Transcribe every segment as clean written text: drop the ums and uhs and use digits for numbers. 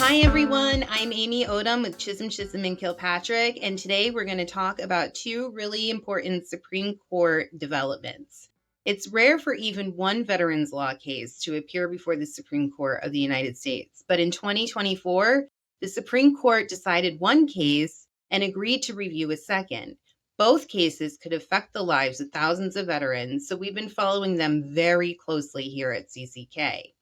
Hi everyone, I'm Amy Odom with Chisholm and Kilpatrick, and today we're going to talk about two really important Supreme Court developments. It's rare for even one veterans law case to appear before the Supreme Court of the United States, but in 2024, the Supreme Court decided one case and agreed to review a second. Both cases could affect the lives of thousands of veterans, so we've been following them very closely here at CCK.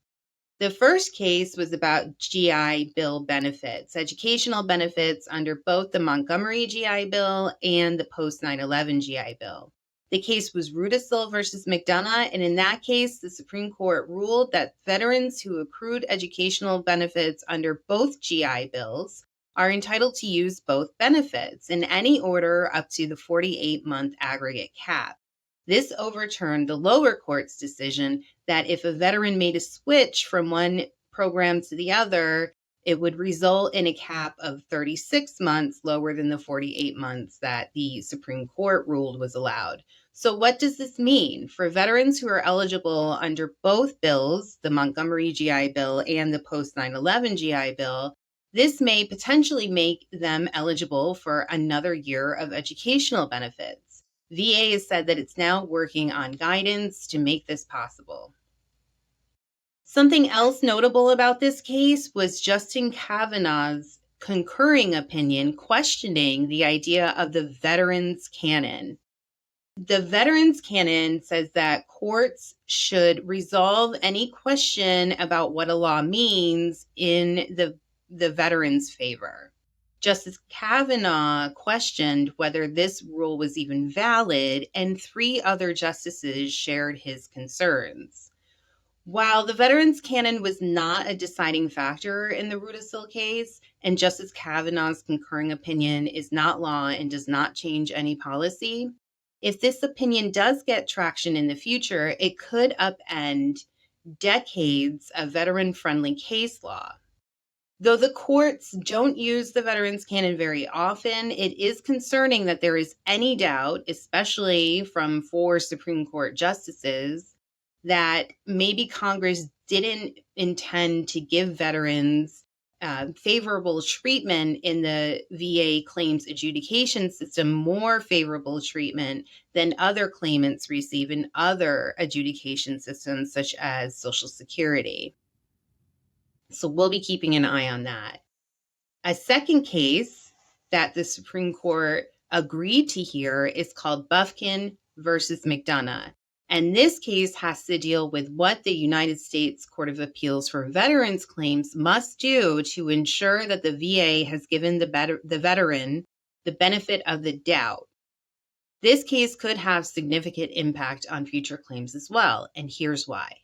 The first case was about GI Bill benefits, educational benefits under both the Montgomery GI Bill and the Post-9/11 GI Bill. The case was Rudisill versus McDonough, and in that case, the Supreme Court ruled that veterans who accrued educational benefits under both GI bills are entitled to use both benefits in any order up to the 48-month aggregate cap. This overturned the lower court's decision that if a veteran made a switch from one program to the other, it would result in a cap of 36 months lower than the 48 months that the Supreme Court ruled was allowed. So what does this mean? For veterans who are eligible under both bills, the Montgomery GI Bill and the Post-9/11 GI Bill, this may potentially make them eligible for another year of educational benefits. VA has said that it's now working on guidance to make this possible. Something else notable about this case was Justice Kavanaugh's concurring opinion questioning the idea of the Veterans Canon. The Veterans Canon says that courts should resolve any question about what a law means in the veteran's favor. Justice Kavanaugh questioned whether this rule was even valid, and 3 other justices shared his concerns. While the Veterans Canon was not a deciding factor in the Rudisill case, and Justice Kavanaugh's concurring opinion is not law and does not change any policy, if this opinion does get traction in the future, it could upend decades of veteran-friendly case law. Though the courts don't use the Veterans Canon very often, it is concerning that there is any doubt, especially from 4 Supreme Court justices, that maybe Congress didn't intend to give veterans favorable treatment in the VA claims adjudication system, more favorable treatment than other claimants receive in other adjudication systems, such as Social Security. So we'll be keeping an eye on that. A second case that the Supreme Court agreed to hear is called Bufkin versus McDonough. And this case has to deal with what the United States Court of Appeals for Veterans Claims must do to ensure that the VA has given the veteran the benefit of the doubt. This case could have significant impact on future claims as well, and here's why.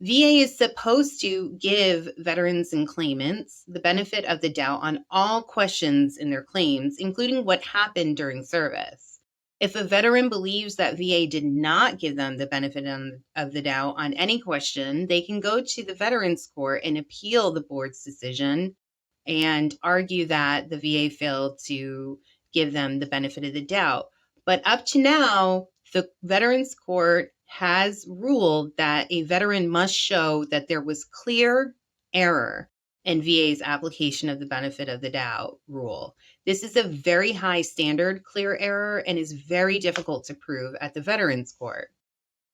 VA is supposed to give veterans and claimants the benefit of the doubt on all questions in their claims, including what happened during service. If a veteran believes that VA did not give them the benefit of the doubt on any question, they can go to the Veterans Court and appeal the board's decision and argue that the VA failed to give them the benefit of the doubt. But up to now, the Veterans Court has ruled that a veteran must show that there was clear error in VA's application of the benefit of the doubt rule. This is a very high standard, clear error, and is very difficult to prove at the Veterans Court.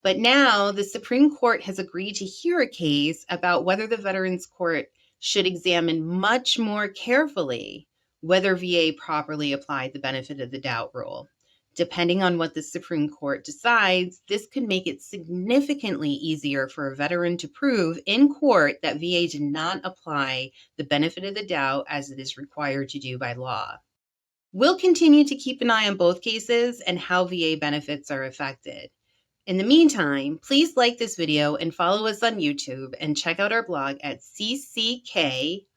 But now the Supreme Court has agreed to hear a case about whether the Veterans Court should examine much more carefully whether VA properly applied the benefit of the doubt rule. Depending on what the Supreme Court decides, this could make it significantly easier for a veteran to prove in court that VA did not apply the benefit of the doubt as it is required to do by law. We'll continue to keep an eye on both cases and how VA benefits are affected. In the meantime, please like this video and follow us on YouTube, and check out our blog at cck-law.com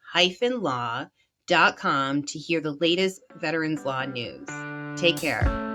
to hear the latest veterans law news. Take care.